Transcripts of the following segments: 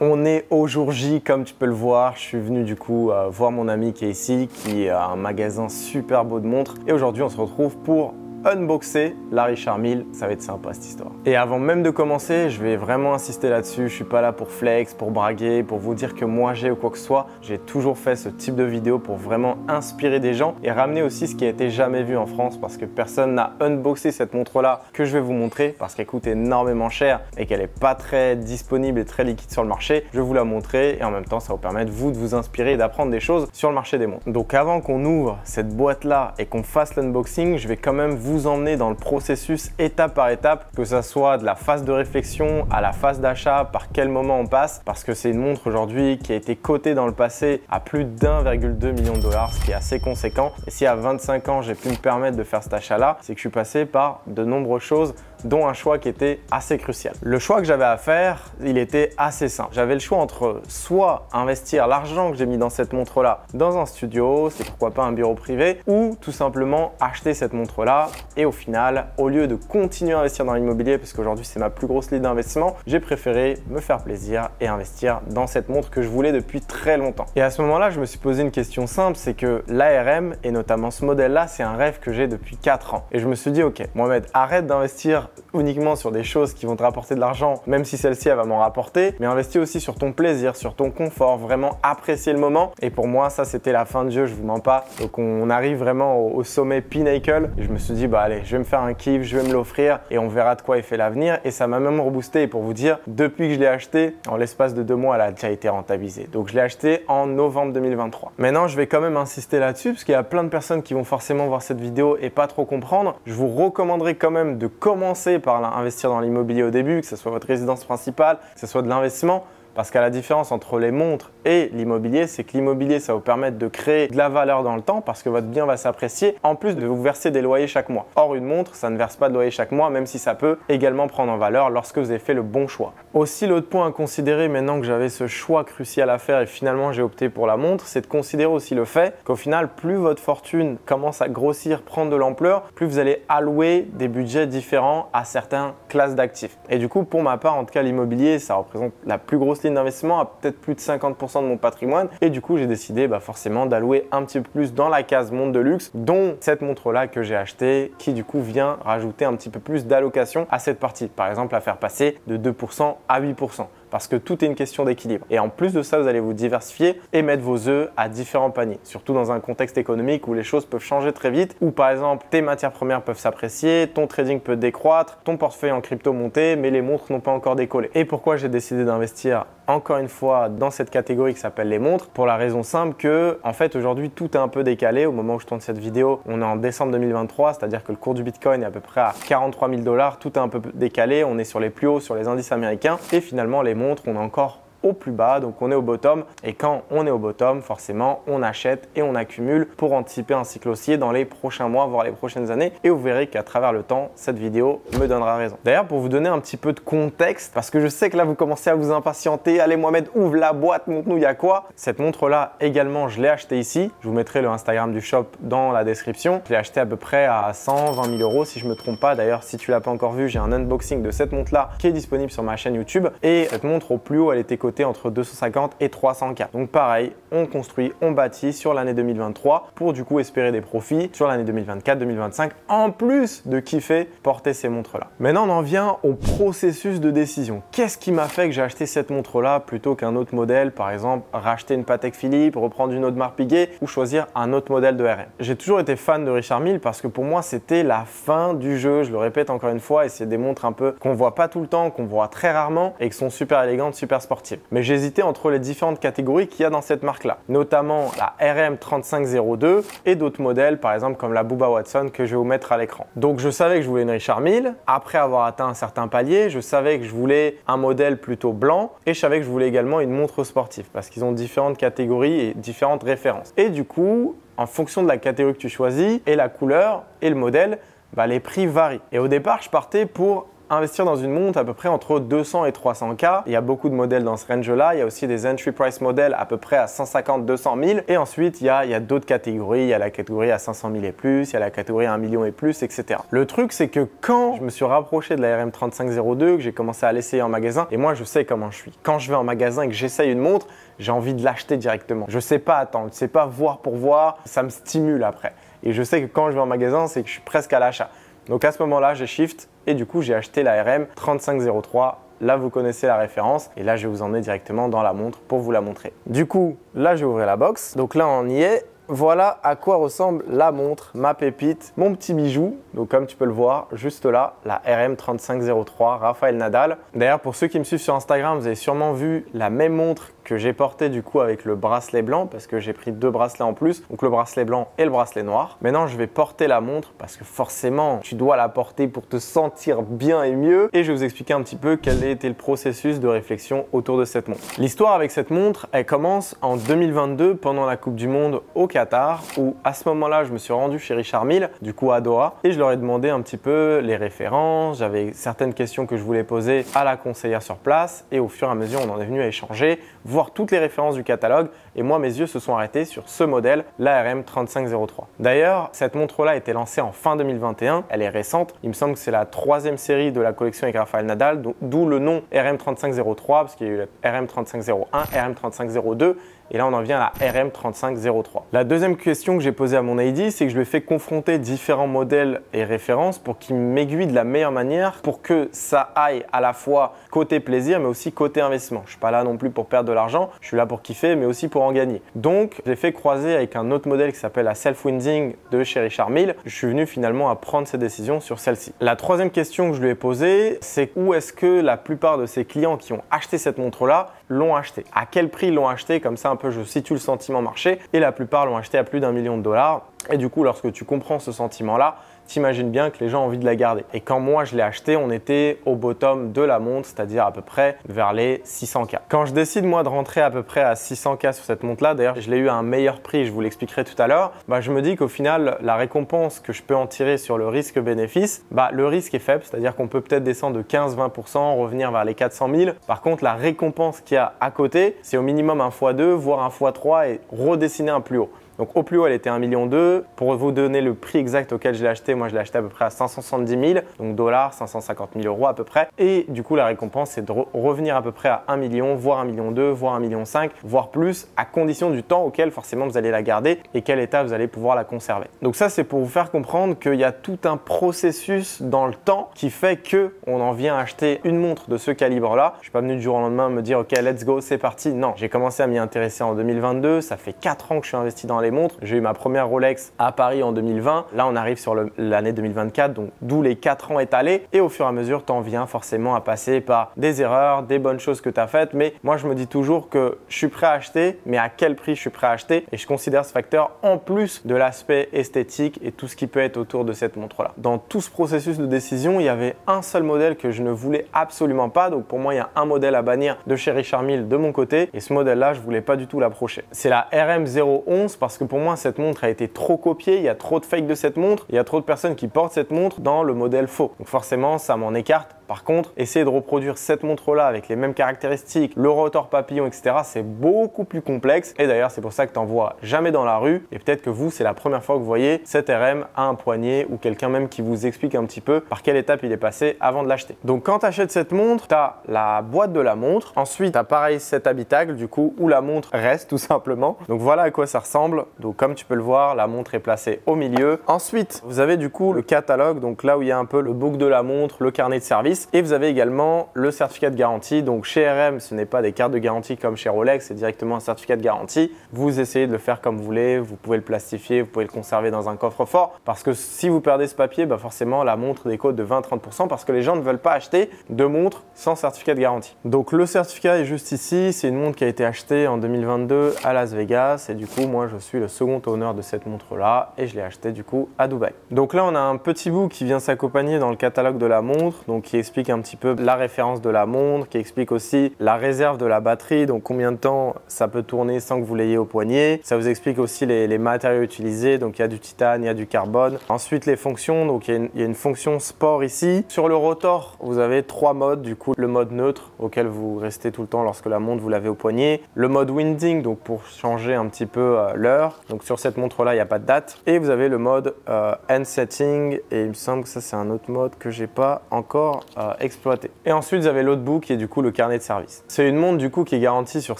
On est au jour J, comme tu peux le voir. Je suis venu du coup voir mon ami qui est ici, qui a un magasin super beau de montres. Et aujourd'hui, on se retrouve pour unboxer la Richard Mille. Ça va être sympa cette histoire. Et avant même de commencer, je vais vraiment insister là-dessus. Je suis pas là pour flex, pour braguer, pour vous dire que moi j'ai ou quoi que ce soit. J'ai toujours fait ce type de vidéo pour vraiment inspirer des gens et ramener aussi ce qui a été jamais vu en France, parce que personne n'a unboxé cette montre-là que je vais vous montrer, parce qu'elle coûte énormément cher et qu'elle n'est pas très disponible et très liquide sur le marché. Je vais vous la montrer et en même temps, ça va vous permettre vous de vous inspirer et d'apprendre des choses sur le marché des montres. Donc avant qu'on ouvre cette boîte-là et qu'on fasse l'unboxing, je vais quand même vous emmener dans le processus étape par étape, que ça soit de la phase de réflexion à la phase d'achat, par quel moment on passe, parce que c'est une montre aujourd'hui qui a été cotée dans le passé à plus d'1,2 million de dollars, ce qui est assez conséquent. Et si à 25 ans j'ai pu me permettre de faire cet achat-là, c'est que je suis passé par de nombreuses choses, dont un choix qui était assez crucial. Le choix que j'avais à faire, il était assez simple. J'avais le choix entre soit investir l'argent que j'ai mis dans cette montre-là dans un studio, c'est pourquoi pas un bureau privé, ou tout simplement acheter cette montre-là. Et au final, au lieu de continuer à investir dans l'immobilier, parce qu'aujourd'hui c'est ma plus grosse ligne d'investissement, j'ai préféré me faire plaisir et investir dans cette montre que je voulais depuis très longtemps. Et à ce moment-là, je me suis posé une question simple, c'est que l'ARM, et notamment ce modèle-là, c'est un rêve que j'ai depuis 4 ans. Et je me suis dit, ok, Mohamed, arrête d'investir uniquement sur des choses qui vont te rapporter de l'argent, même si celle-ci elle va m'en rapporter, mais investis aussi sur ton plaisir, sur ton confort, vraiment apprécier le moment. Et pour moi, ça c'était la fin de jeu, je vous mens pas. Donc on arrive vraiment au sommet pinnacle et je me suis dit, bah allez, je vais me faire un kiff, je vais me l'offrir et on verra de quoi est fait l'avenir. Et ça m'a même reboosté. Et pour vous dire, depuis que je l'ai acheté, en l'espace de 2 mois, elle a déjà été rentabilisée. Donc je l'ai acheté en novembre 2023. Maintenant, je vais quand même insister là-dessus parce qu'il y a plein de personnes qui vont forcément voir cette vidéo et pas trop comprendre. Je vous recommanderais quand même de commencer par investir dans l'immobilier au début, que ce soit votre résidence principale, que ce soit de l'investissement. Parce qu'à la différence entre les montres et l'immobilier, c'est que l'immobilier, ça va vous permettre de créer de la valeur dans le temps parce que votre bien va s'apprécier, en plus de vous verser des loyers chaque mois. Or, une montre, ça ne verse pas de loyer chaque mois, même si ça peut également prendre en valeur lorsque vous avez fait le bon choix. Aussi, l'autre point à considérer maintenant que j'avais ce choix crucial à faire et finalement j'ai opté pour la montre, c'est de considérer aussi le fait qu'au final, plus votre fortune commence à grossir, prendre de l'ampleur, plus vous allez allouer des budgets différents à certaines classes d'actifs. Et du coup, pour ma part, en tout cas, l'immobilier, ça représente la plus grosse ligne d'investissement, à peut-être plus de 50% de mon patrimoine. Et du coup, j'ai décidé forcément d'allouer un petit peu plus dans la case montre de luxe, dont cette montre-là que j'ai achetée, qui du coup vient rajouter un petit peu plus d'allocation à cette partie. Par exemple, la faire passer de 2% à 8%. Parce que tout est une question d'équilibre. Et en plus de ça, vous allez vous diversifier et mettre vos œufs à différents paniers. Surtout dans un contexte économique où les choses peuvent changer très vite, où par exemple, tes matières premières peuvent s'apprécier, ton trading peut décroître, ton portefeuille en crypto monter, mais les montres n'ont pas encore décollé. Et pourquoi j'ai décidé d'investir encore une fois dans cette catégorie qui s'appelle les montres? Pour la raison simple que, en fait, aujourd'hui, tout est un peu décalé. Au moment où je tourne cette vidéo, on est en décembre 2023, c'est-à-dire que le cours du Bitcoin est à peu près à 43 000 $. Tout est un peu décalé. On est sur les plus hauts, sur les indices américains. Et finalement, les montres, on est encore au plus bas, donc on est au bottom. Et quand on est au bottom, forcément, on achète et on accumule pour anticiper un cycle haussier dans les prochains mois, voire les prochaines années. Et vous verrez qu'à travers le temps, cette vidéo me donnera raison. D'ailleurs, pour vous donner un petit peu de contexte, parce que je sais que là, vous commencez à vous impatienter. Allez, Mohamed, ouvre la boîte, montre-nous, il y a quoi? Cette montre-là, également, je l'ai achetée ici. Je vous mettrai le Instagram du shop dans la description. Je l'ai acheté à peu près à 120 000 € si je me trompe pas. D'ailleurs, si tu l'as pas encore vu, j'ai un unboxing de cette montre-là qui est disponible sur ma chaîne YouTube. Et cette montre, au plus haut, elle était cotée entre 250 et 300K. Donc pareil, on construit, on bâtit sur l'année 2023 pour du coup espérer des profits sur l'année 2024, 2025, en plus de kiffer porter ces montres-là. Maintenant, on en vient au processus de décision. Qu'est-ce qui m'a fait que j'ai acheté cette montre-là plutôt qu'un autre modèle, par exemple racheter une Patek Philippe, reprendre une autre marque Piguet ou choisir un autre modèle de RM? J'ai toujours été fan de Richard Mille parce que pour moi, c'était la fin du jeu. Je le répète encore une fois, et c'est des montres un peu qu'on voit pas tout le temps, qu'on voit très rarement et qui sont super élégantes, super sportives. Mais j'ai hésité entre les différentes catégories qu'il y a dans cette marque-là, notamment la RM3502 et d'autres modèles, par exemple comme la Bubba Watson que je vais vous mettre à l'écran. Donc je savais que je voulais une Richard Mille. Après avoir atteint un certain palier, je savais que je voulais un modèle plutôt blanc et je savais que je voulais également une montre sportive parce qu'ils ont différentes catégories et différentes références. Et du coup, en fonction de la catégorie que tu choisis et la couleur et le modèle, les prix varient. Et au départ, je partais pour investir dans une montre à peu près entre 200 et 300K. Il y a beaucoup de modèles dans ce range-là. Il y a aussi des entry price modèles à peu près à 150-200 000. Et ensuite, il y a d'autres catégories. Il y a la catégorie à 500 000 et plus, il y a la catégorie à 1 million et plus, etc. Le truc, c'est que quand je me suis rapproché de la RM3502, que j'ai commencé à l'essayer en magasin, et moi, je sais comment je suis. Quand je vais en magasin et que j'essaye une montre, j'ai envie de l'acheter directement. Je sais pas attendre, je sais pas voir pour voir, ça me stimule après. Et je sais que quand je vais en magasin, c'est que je suis presque à l'achat. Donc à ce moment-là, j'ai shift et du coup, j'ai acheté la RM3503. Là, vous connaissez la référence et là, je vais vous emmener directement dans la montre pour vous la montrer. Du coup, là, je vais ouvrir la box. Donc là, on y est. Voilà à quoi ressemble la montre, ma pépite, mon petit bijou. Donc comme tu peux le voir, juste là, la RM3503 Rafael Nadal. D'ailleurs, pour ceux qui me suivent sur Instagram, vous avez sûrement vu la même montre que j'ai portée du coup avec le bracelet blanc parce que j'ai pris 2 bracelets en plus, donc le bracelet blanc et le bracelet noir. Maintenant, je vais porter la montre parce que forcément, tu dois la porter pour te sentir bien et mieux. Et je vais vous expliquer un petit peu quel a été le processus de réflexion autour de cette montre. L'histoire avec cette montre, elle commence en 2022 pendant la Coupe du Monde au Qatar, où à ce moment-là, je me suis rendu chez Richard Mille, du coup à Doha, et je leur ai demandé un petit peu les références. J'avais certaines questions que je voulais poser à la conseillère sur place, et au fur et à mesure, on en est venu à échanger, voir toutes les références du catalogue, et moi, mes yeux se sont arrêtés sur ce modèle, la RM3503. D'ailleurs, cette montre-là a été lancée en fin 2021, elle est récente, il me semble que c'est la 3e série de la collection avec Rafael Nadal, d'où le nom RM3503, parce qu'il y a eu la RM3501, RM3502, et là, on en vient à la RM3503. La deuxième question que j'ai posée à mon AD, c'est que je lui ai fait confronter différents modèles et références pour qu'il m'aiguille de la meilleure manière pour que ça aille à la fois côté plaisir, mais aussi côté investissement. Je ne suis pas là non plus pour perdre de l'argent, je suis là pour kiffer, mais aussi pour en gagner. Donc, je l'ai fait croiser avec un autre modèle qui s'appelle la Self-Winding de chez Richard Mille. Je suis venu finalement à prendre ces décisions sur celle-ci. La troisième question que je lui ai posée, c'est où est-ce que la plupart de ses clients qui ont acheté cette montre-là l'ont acheté? À quel prix l'ont acheté? Comme ça, un peu, je situe le sentiment marché. Et la plupart l'ont acheté à plus d'1 million de dollars. Et du coup, lorsque tu comprends ce sentiment-là, t'imagines bien que les gens ont envie de la garder. Et quand moi je l'ai acheté, on était au bottom de la montre, c'est-à-dire à peu près vers les 600K. Quand je décide moi de rentrer à peu près à 600K sur cette montre-là, d'ailleurs je l'ai eu à un meilleur prix, je vous l'expliquerai tout à l'heure, je me dis qu'au final, la récompense que je peux en tirer sur le risque-bénéfice, le risque est faible, c'est-à-dire qu'on peut peut-être descendre de 15-20%, revenir vers les 400 000. Par contre, la récompense qu'il y a à côté, c'est au minimum un x2, voire un x3 et redessiner un plus haut. Donc au plus haut, elle était 1,2 million. Pour vous donner le prix exact auquel je l'ai acheté, moi je l'ai acheté à peu près à 570 000, donc dollars, 550 000 euros à peu près. Et du coup, la récompense, c'est de revenir à peu près à 1 million, voire 1,2 million, voire 1,5 million, voire plus, à condition du temps auquel forcément vous allez la garder et quel état vous allez pouvoir la conserver. Donc ça, c'est pour vous faire comprendre qu'il y a tout un processus dans le temps qui fait qu'on en vient à acheter une montre de ce calibre-là. Je ne suis pas venu du jour au lendemain me dire « Ok, let's go, c'est parti ». Non, j'ai commencé à m'y intéresser en 2022. Ça fait 4 ans que je suis investi dans les montres. J'ai eu ma première Rolex à Paris en 2020. Là, on arrive sur l'année 2024, donc d'où les 4 ans étalés. Et au fur et à mesure, tu en viens forcément à passer par des erreurs, des bonnes choses que tu as faites. Mais moi, je me dis toujours que je suis prêt à acheter, mais à quel prix je suis prêt à acheter? Et je considère ce facteur en plus de l'aspect esthétique et tout ce qui peut être autour de cette montre-là. Dans tout ce processus de décision, il y avait un seul modèle que je ne voulais absolument pas. Donc pour moi, il y a un modèle à bannir de chez Richard Mille de mon côté. Et ce modèle-là, je voulais pas du tout l'approcher. C'est la RM011 parce que pour moi, cette montre a été trop copiée, il y a trop de fake de cette montre, il y a trop de personnes qui portent cette montre dans le modèle faux. Donc forcément, ça m'en écarte. Par contre, essayer de reproduire cette montre-là avec les mêmes caractéristiques, le rotor papillon, etc., c'est beaucoup plus complexe. Et d'ailleurs, c'est pour ça que tu n'en vois jamais dans la rue. Et peut-être que vous, c'est la première fois que vous voyez cette RM à un poignet ou quelqu'un même qui vous explique un petit peu par quelle étape il est passé avant de l'acheter. Donc quand tu achètes cette montre, tu as la boîte de la montre. Ensuite, tu as pareil cet habitacle du coup où la montre reste tout simplement. Donc voilà à quoi ça ressemble. Donc comme tu peux le voir, la montre est placée au milieu. Ensuite, vous avez du coup le catalogue. Donc là où il y a un peu le book de la montre, le carnet de service. Et vous avez également le certificat de garantie. Donc chez RM, ce n'est pas des cartes de garantie comme chez Rolex, c'est directement un certificat de garantie. Vous essayez de le faire comme vous voulez, vous pouvez le plastifier, vous pouvez le conserver dans un coffre-fort. Parce que si vous perdez ce papier, forcément la montre décote de 20-30% parce que les gens ne veulent pas acheter de montre sans certificat de garantie. Donc le certificat est juste ici. C'est une montre qui a été achetée en 2022 à Las Vegas. Et du coup, moi, je suis le second owner de cette montre-là et je l'ai achetée du coup à Dubaï. Donc là, on a un petit bout qui vient s'accompagner dans le catalogue de la montre, donc qui explique un petit peu la référence de la montre, qui explique aussi la réserve de la batterie, donc combien de temps ça peut tourner sans que vous l'ayez au poignet. Ça vous explique aussi les matériaux utilisés, donc il y a du titane, il y a du carbone. Ensuite les fonctions, donc il y a une fonction sport ici. Sur le rotor, vous avez 3 modes, du coup le mode neutre auquel vous restez tout le temps lorsque la montre vous l'avez au poignet. Le mode winding, donc pour changer un petit peu l'heure. Donc sur cette montre là, il n'y a pas de date. Et vous avez le mode end setting, et il me semble que ça c'est un autre mode que j'ai pas encore exploité. Et ensuite vous avez l'Notebook qui est du coup le carnet de service. C'est une montre du coup qui est garantie sur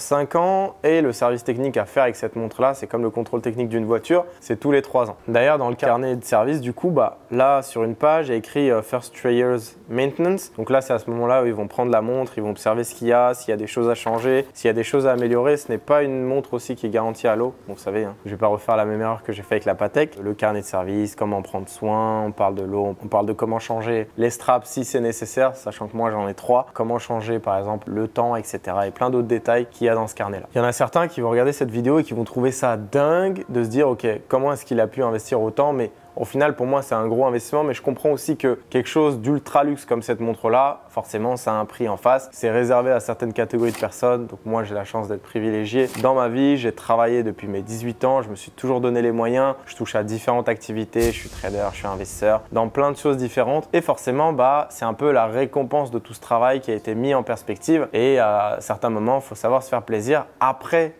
5 ans, et le service technique à faire avec cette montre là, c'est comme le contrôle technique d'une voiture, c'est tous les 3 ans. D'ailleurs dans le carnet de service du coup, là sur une page il y a écrit First 3 years maintenance. Donc là c'est à ce moment là où ils vont prendre la montre, ils vont observer ce qu'il y a, s'il y a des choses à changer, s'il y a des choses à améliorer. Ce n'est pas une montre aussi qui est garantie à l'eau, vous savez, hein. Je vais pas refaire la même erreur que j'ai fait avec la Patek. Le carnet de service, comment prendre soin, on parle de l'eau, on parle de comment changer les straps si c'est nécessaire, sachant que moi j'en ai 3, comment changer par exemple le temps, etc. et plein d'autres détails qu'il y a dans ce carnet là. Il y en a certains qui vont regarder cette vidéo et qui vont trouver ça dingue de se dire ok, comment est-ce qu'il a pu investir autant, mais au final, pour moi, c'est un gros investissement, mais je comprends aussi que quelque chose d'ultra luxe comme cette montre-là, forcément, ça a un prix en face. C'est réservé à certaines catégories de personnes. Donc moi, j'ai la chance d'être privilégié. Dans ma vie, j'ai travaillé depuis mes 18 ans. Je me suis toujours donné les moyens. Je touche à différentes activités. Je suis trader, je suis investisseur, dans plein de choses différentes. Et forcément, c'est un peu la récompense de tout ce travail qui a été mis en perspective. Et à certains moments, il faut savoir se faire plaisir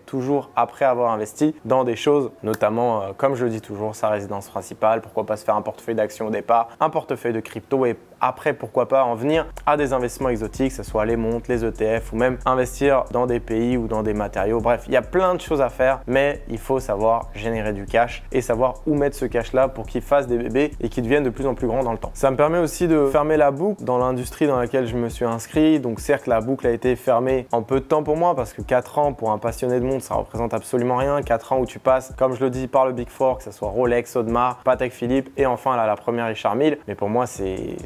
toujours après avoir investi dans des choses, notamment, comme je le dis toujours, sa résidence principale. Pourquoi pas se faire un portefeuille d'actions au départ, un portefeuille de crypto, et après pourquoi pas en venir à des investissements exotiques, que ce soit les montres, les ETF, ou même investir dans des pays ou dans des matériaux. Bref, il y a plein de choses à faire, mais il faut savoir générer du cash et savoir où mettre ce cash là pour qu'il fasse des bébés et qu'il devienne de plus en plus grand dans le temps. Ça me permet aussi de fermer la boucle dans l'industrie dans laquelle je me suis inscrit. Donc certes, la boucle a été fermée en peu de temps pour moi, parce que 4 ans pour un passionné de montre, ça représente absolument rien. 4 ans où tu passes, comme je le dis, par le Big Four, que ce soit Rolex, Audemars, Patek Philippe, et enfin là, la première Richard Mille. Mais pour moi, c'est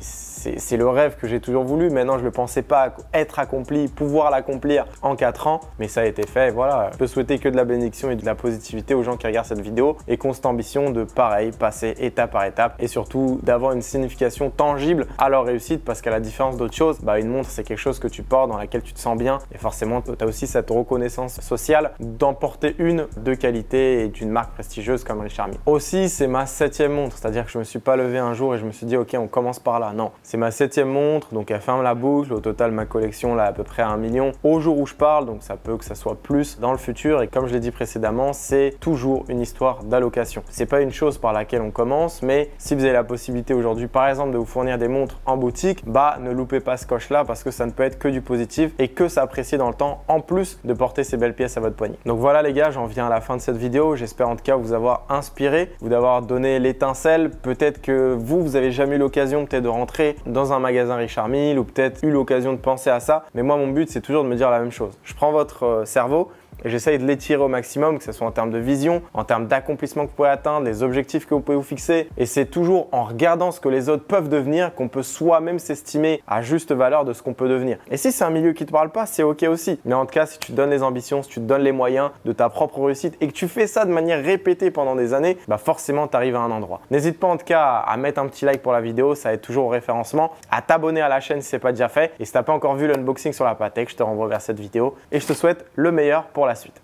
le rêve que j'ai toujours voulu. Maintenant, je ne pensais pas être accompli, pouvoir l'accomplir en 4 ans, mais ça a été fait. Et voilà, je peux souhaiter que de la bénédiction et de la positivité aux gens qui regardent cette vidéo, et constante ambition de pareil, passer étape par étape, et surtout d'avoir une signification tangible à leur réussite, parce qu'à la différence d'autres choses, une montre, c'est quelque chose que tu portes, dans laquelle tu te sens bien, et forcément, tu as aussi cette reconnaissance sociale d'en porter une de qualité et d'une marque prestigieuse comme Richard Mille. Aussi, c'est ma 7e montre, c'est-à-dire que je me suis pas levé un jour et je me suis dit ok, on commence par là. Non, c'est ma 7e montre, donc elle ferme la boucle. Au total, ma collection là à peu près à 1 million au jour où je parle, donc ça peut que ça soit plus dans le futur. Et comme je l'ai dit précédemment, c'est toujours une histoire d'allocation. C'est pas une chose par laquelle on commence, mais si vous avez la possibilité aujourd'hui par exemple de vous fournir des montres en boutique, ne loupez pas ce coche là, parce que ça ne peut être que du positif et que s'apprécier dans le temps, en plus de porter ces belles pièces à votre poignet. Donc voilà les gars, j'en viens à la fin de cette vidéo. J'espère en tout cas vous avoir inspiré, vous avoir donné l'étincelle. Peut-être que vous avez jamais eu l'occasion peut-être de rentrer dans un magasin Richard Mille, ou peut-être eu l'occasion de penser à ça. Mais moi, mon but, c'est toujours de me dire la même chose. Je prends votre cerveau et j'essaye de l'étirer au maximum, que ce soit en termes de vision, en termes d'accomplissement que vous pouvez atteindre, les objectifs que vous pouvez vous fixer. Et c'est toujours en regardant ce que les autres peuvent devenir qu'on peut soi-même s'estimer à juste valeur de ce qu'on peut devenir. Et si c'est un milieu qui ne te parle pas, c'est ok aussi. Mais en tout cas, si tu te donnes les ambitions, si tu te donnes les moyens de ta propre réussite et que tu fais ça de manière répétée pendant des années, forcément, tu arrives à un endroit. N'hésite pas en tout cas à mettre un petit like pour la vidéo, ça aide toujours au référencement, à t'abonner à la chaîne si ce n'est pas déjà fait. Et si tu n'as pas encore vu l'unboxing sur la Patek, je te renvoie vers cette vidéo et je te souhaite le meilleur pour la suite.